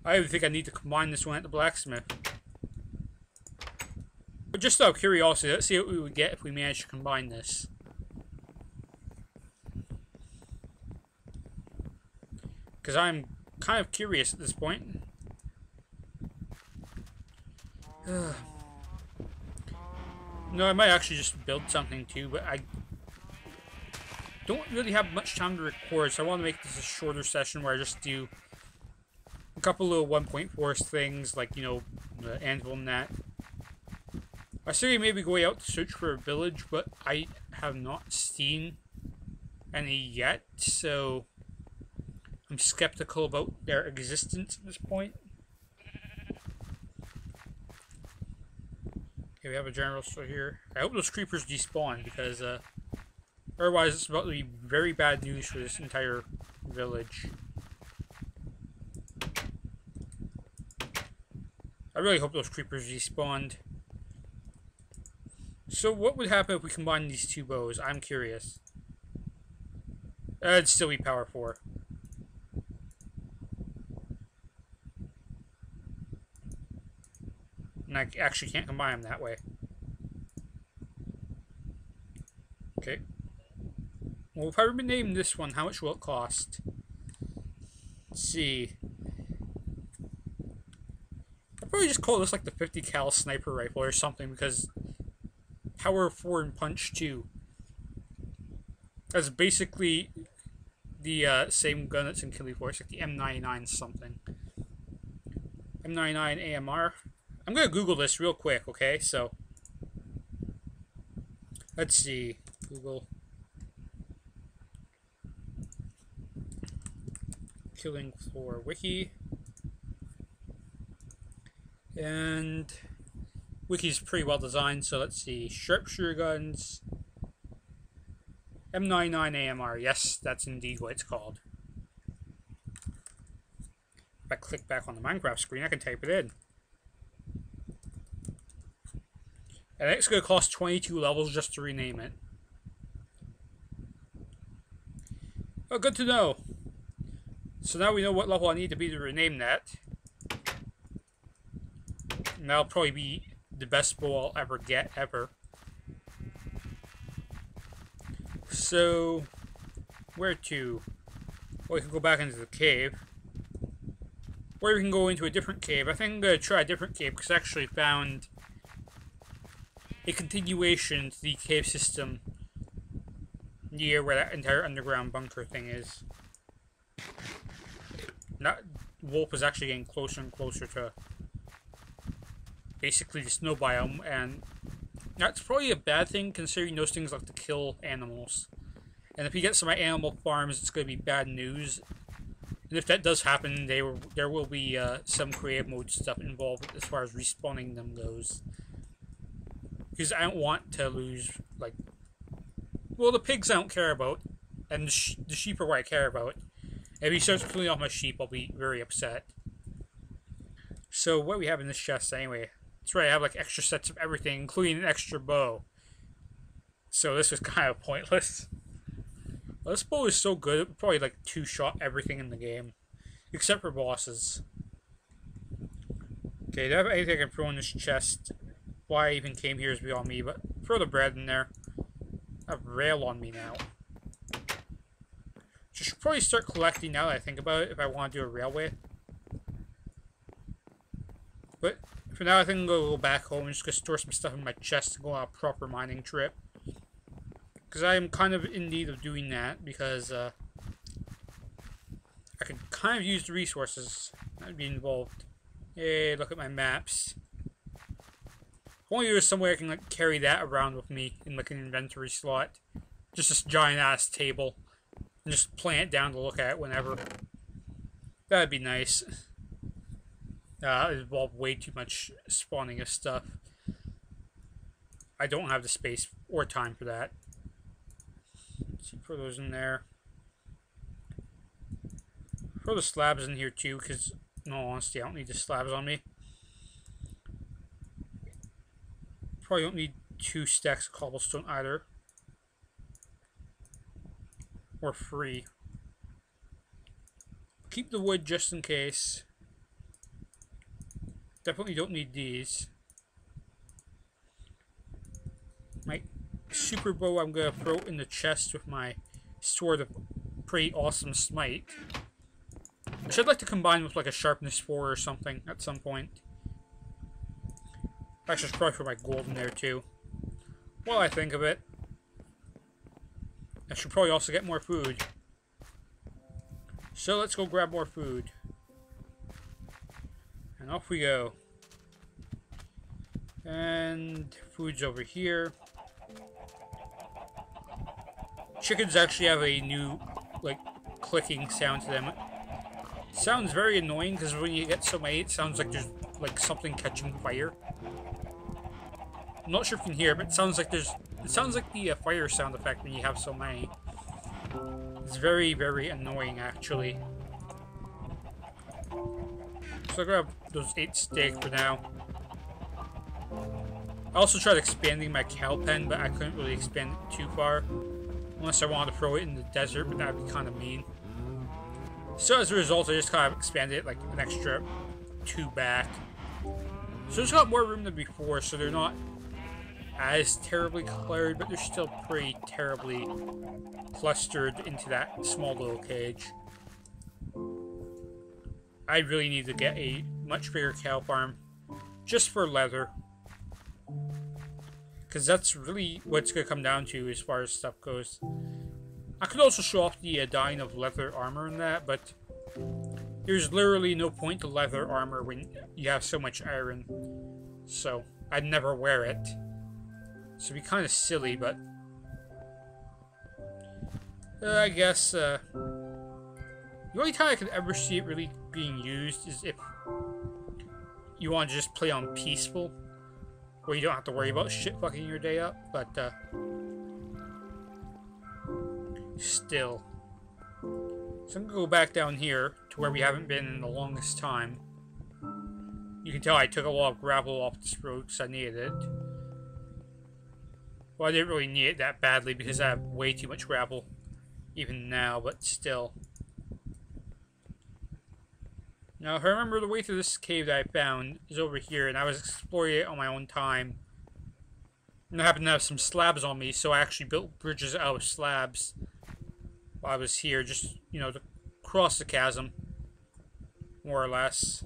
I even think I need to combine this one at the blacksmith. But just out of curiosity, let's see what we would get if we managed to combine this. Because I'm kind of curious at this point. No, I might actually just build something too, but I don't really have much time to record, so I want to make this a shorter session where I just do a couple little 1.4 things, like, you know, the anvil and that. I say maybe going out to search for a village, but I have not seen any yet, so I'm skeptical about their existence at this point. Okay, we have a general store here. I hope those creepers despawn, because otherwise it's about to be very bad news for this entire village. I really hope those creepers despawned. So what would happen if we combine these two bows? I'm curious. It'd still be power 4. And I actually can't combine them that way. Okay. Well, if I rename this one, how much will it cost? Let's see. I'll probably just call this like the 50 cal sniper rifle or something, because power 4 and punch 2. That's basically the same gun that's in Killing Force, like the M99 something. M99 AMR. I'm gonna Google this real quick, okay? So, let's see. Google. Killing Floor Wiki. And Wiki's pretty well designed, so let's see. Sharpshooter guns. M99 AMR. Yes, that's indeed what it's called. If I click back on the Minecraft screen, I can type it in. And it's going to cost 22 levels just to rename it. Oh, good to know. So now we know what level I need to be to rename that. And that'll probably be the best bow I'll ever get, ever. So, where to? Well, we can go back into the cave. Or we can go into a different cave. I think I'm going to try a different cave, because I actually found a continuation to the cave system near where that entire underground bunker thing is. That wolf is actually getting closer and closer to basically the snow biome, and that's probably a bad thing considering those things like to kill animals. And if you get some animal farms, it's going to be bad news. And if that does happen, there will be some creative mode stuff involved as far as respawning them goes. Because I don't want to lose, like, well, the pigs I don't care about, and the sheep are what I care about. And if he starts killing off my sheep, I'll be very upset. So what do we have in this chest anyway? That's right, I have like extra sets of everything, including an extra bow. So this was kind of pointless. Well, this bow is so good, it would probably like two-shot everything in the game. Except for bosses. Okay, do I have anything I can throw in this chest? Why I even came here is beyond me, but throw the bread in there. I have rail on me now. Should probably start collecting now that I think about it, if I want to do a railway. But for now, I think I'm going to go back home and just go store some stuff in my chest to go on a proper mining trip. Because I am kind of in need of doing that, because I could kind of use the resources that would be involved. Hey, look at my maps. If only there was some way I can like carry that around with me in like an inventory slot. Just this giant ass table. And just plant it down to look at it whenever. That'd be nice. It involved way too much spawning of stuff. I don't have the space or time for that. Let's see, throw those in there. Throw the slabs in here too, because in all honesty, I don't need the slabs on me. Probably don't need 2 stacks of cobblestone either. Or 3. Keep the wood just in case. Definitely don't need these. My super bow I'm gonna throw in the chest with my sword of pretty awesome smite. I should like to combine with like a sharpness 4 or something at some point. I should probably put my gold in there too. While I think of it, I should probably also get more food. So let's go grab more food. And off we go. And food's over here. Chickens actually have a new, like, clicking sound to them. It sounds very annoying because when you get so many, it sounds like there's, like, something catching fire. I'm not sure if you can hear it, but it sounds like there's... It sounds like the fire sound effect when you have so many. It's very, very annoying, actually. So I'll grab those 8 steak for now. I also tried expanding my cow pen, but I couldn't really expand it too far. Unless I wanted to throw it in the desert, but that would be kind of mean. So as a result, I just kind of expanded it like an extra 2 back. So it's got more room than before, so they're not as terribly cluttered, but they're still pretty terribly clustered into that small little cage. I really need to get a much bigger cow farm, just for leather. Because that's really what it's going to come down to as far as stuff goes. I could also show off the dyeing of leather armor in that, but there's literally no point to leather armor when you have so much iron. So, I'd never wear it. So it'd be kind of silly, but... I guess, the only time I could ever see it really being used is if you want to just play on peaceful, where you don't have to worry about shit fucking your day up, but, still. So I'm gonna go back down here to where we haven't been in the longest time. You can tell I took a lot of gravel off this road because I needed it. Well, I didn't really need it that badly because I have way too much gravel, even now, but still. Now, if I remember, the way through this cave that I found is over here, and I was exploring it on my own time. And I happened to have some slabs on me, so I actually built bridges out of slabs while I was here, just, you know, to cross the chasm, more or less.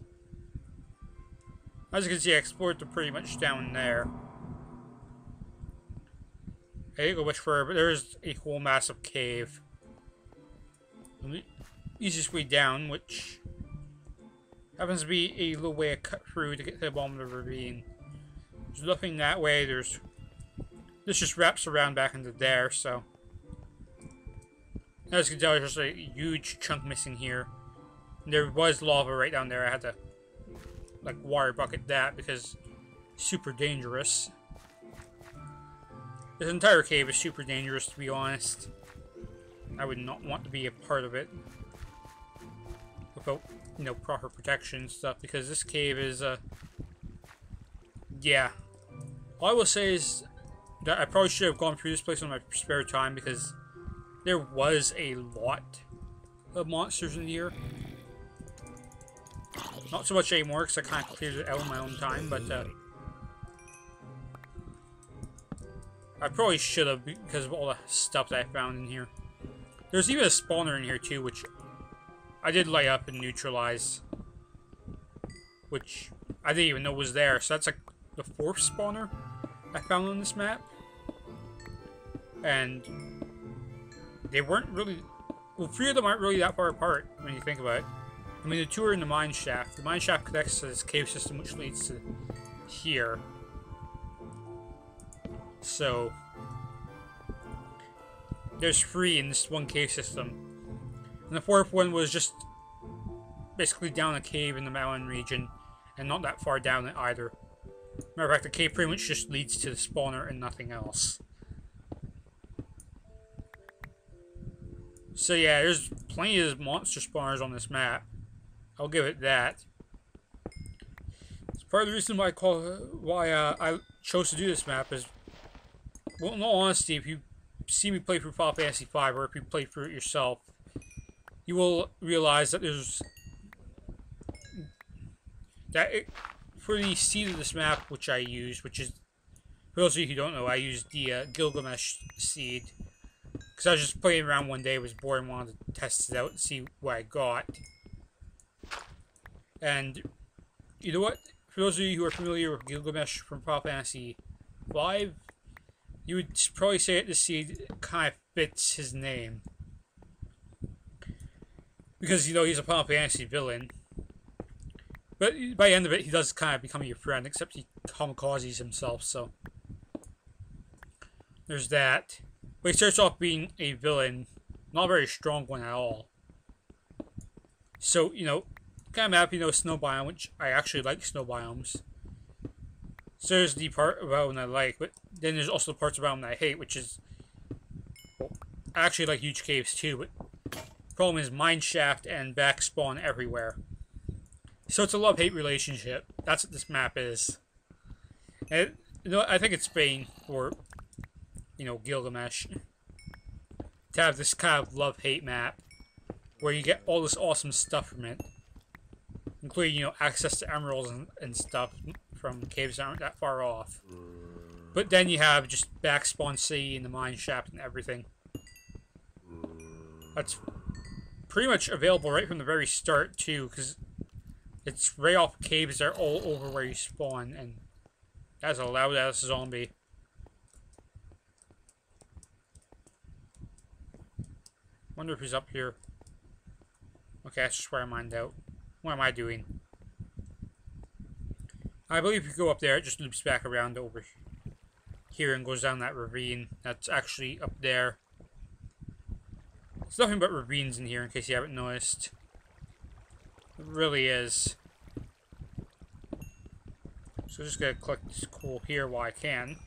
As you can see, I explored to pretty much down there. I didn't go much further, but there's a whole massive cave. The easiest way down, which happens to be a little way to cut through to get to the bottom of the ravine. There's nothing that way. This just wraps around back into there, so. As you can tell, there's just a huge chunk missing here. And there was lava right down there. I had to, like, water bucket that because it's super dangerous. This entire cave is super dangerous, to be honest. I would not want to be a part of it without, you know, proper protection and stuff, because this cave is, yeah. All I will say is that I probably should have gone through this place on my spare time, because there was a lot of monsters in here. Not so much anymore, because I kind of cleared it out in my own time, but, I probably should have, because of all the stuff that I found in here. There's even a spawner in here, too, which I did light up and neutralize. Which I didn't even know was there. So that's like the 4th spawner I found on this map. And they weren't really... Well, 3 of them aren't really that far apart, when you think about it. I mean, the 2 are in the mine shaft. The mine shaft connects to this cave system, which leads to here. So, there's 3 in this one cave system. And the 4th one was just basically down a cave in the mountain region, and not that far down it either. Matter of fact, the cave pretty much just leads to the spawner and nothing else. So yeah, there's plenty of monster spawners on this map. I'll give it that. It's part of the reason why I chose to do this map is, well, in all honesty, if you see me play through Final Fantasy V, or if you play through it yourself, you will realize that for the seed of this map, which I use, which is, for those of you who don't know, I used the Gilgamesh seed. Because I was just playing around one day, was bored and wanted to test it out and see what I got. And, you know what? For those of you who are familiar with Gilgamesh from Final Fantasy V, you would probably say that this seed kind of fits his name. Because, you know, he's a Final Fantasy villain. But by the end of it, he does kind of become your friend, except he kamikazes himself, so. There's that. But he starts off being a villain, not a very strong one at all. So, you know, kind of map, you know, snow biome, which I actually like snow biomes. So there's the part about them I like, but then there's also the parts about them that I hate, which is, well, I actually like huge caves too, but the problem is mine shaft and back spawn everywhere. So it's a love-hate relationship. That's what this map is. And, you know, I think it's Spain for, you know, Gilgamesh to have this kind of love-hate map where you get all this awesome stuff from it, including, you know, access to emeralds and stuff from caves that aren't that far off. But then you have just back spawn city and the mine shaft and everything. That's pretty much available right from the very start too, because it's right off caves that are all over where you spawn, and that's a loud ass zombie. Wonder if he's up here. Okay, that's just where I mined out. What am I doing? I believe if you go up there, it just loops back around over here and goes down that ravine. That's actually up there. It's nothing but ravines in here, in case you haven't noticed. It really is. So just gonna collect this coal here while I can.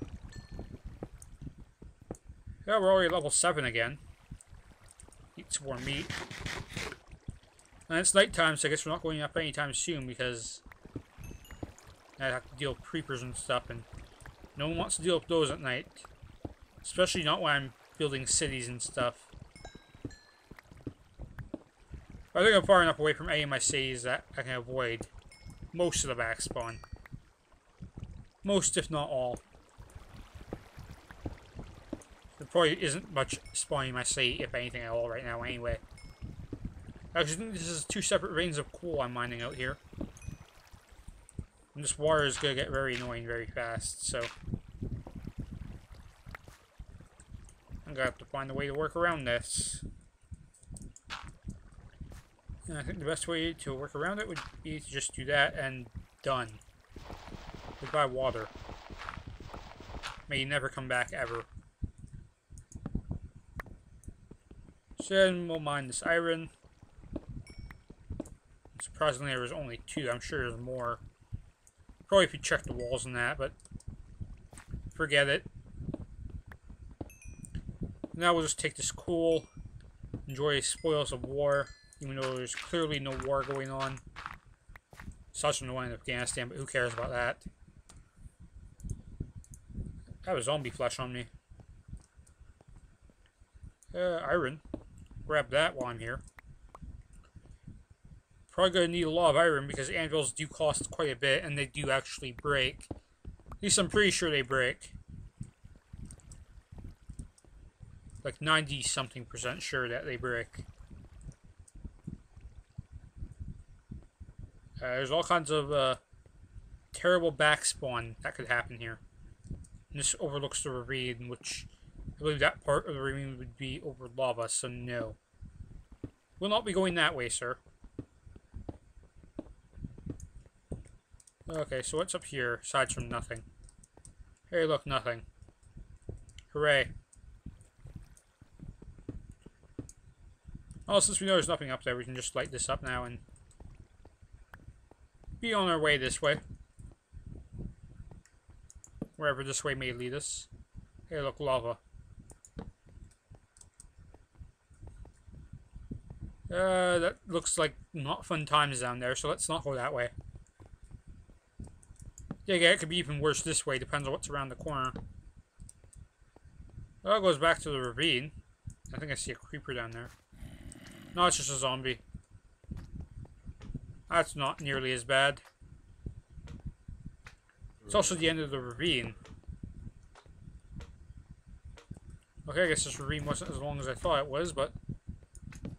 Yeah, we're already level 7 again. Eat some more meat. And it's nighttime, so I guess we're not going up anytime soon because I have to deal with creepers and stuff, and no one wants to deal with those at night. Especially not when I'm building cities and stuff. I think I'm far enough away from any of my cities that I can avoid most of the back spawn. Most, if not all. There probably isn't much spawning in my city, if anything at all, right now anyway. I actually think this is 2 separate veins of coal I'm mining out here. And this water is going to get very annoying very fast, so I'm going to have to find a way to work around this. And I think the best way to work around it would be to just do that and done. Goodbye water. May you never come back ever. So then we'll mine this iron. Surprisingly there was only 2, I'm sure there's more. Probably if you check the walls and that, but forget it. Now we'll just take this coal, enjoy the spoils of war, even though there's clearly no war going on. Aside from the one in Afghanistan, but who cares about that? I have a zombie flesh on me. Iron. Grab that while I'm here. Probably going to need a lot of iron because anvils do cost quite a bit and they do actually break. At least I'm pretty sure they break. Like 90-something% sure that they break. There's all kinds of terrible backspawn that could happen here. And this overlooks the ravine, which I believe that part of the ravine would be over lava, so no. We'll not be going that way, sir. Okay, so what's up here, aside from nothing? Hey, look, nothing. Hooray. Well, since we know there's nothing up there, we can just light this up now and be on our way this way. Wherever this way may lead us. Hey, look, lava. That looks like not fun times down there, so let's not go that way. Yeah, it could be even worse this way, depends on what's around the corner. Well, it goes back to the ravine. I think I see a creeper down there. No, it's just a zombie. That's not nearly as bad. It's also the end of the ravine. Okay, I guess this ravine wasn't as long as I thought it was, but I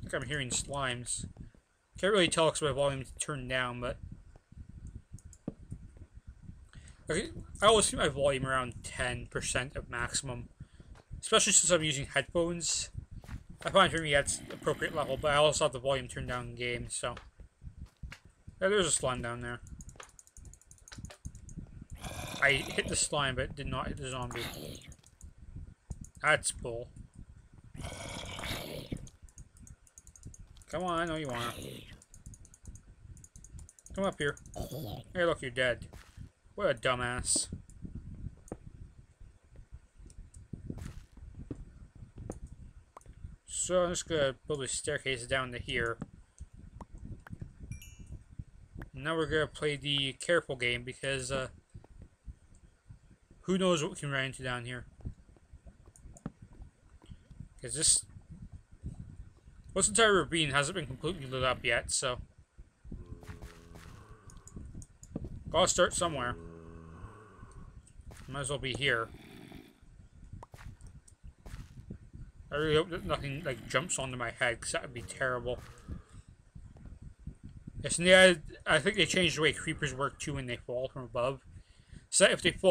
think I'm hearing slimes. Can't really tell because my volume turned down, but okay, I always keep my volume around 10% of maximum, especially since I'm using headphones. I find for me that's the appropriate level, but I also have the volume turned down in game, so yeah, there's a slime down there. I hit the slime, but did not hit the zombie. That's bull. Come on, I know you wanna. Come up here. Hey, look, you're dead. What a dumbass. So I'm just gonna build a staircase down to here. Now we're gonna play the careful game because who knows what we can run into down here. Because this entire ravine hasn't been completely lit up yet, so gotta start somewhere. Might as well be here. I really hope that nothing like jumps onto my head, because that would be terrible. Yes, and yeah, I think they changed the way creepers work too when they fall from above. So that if they fall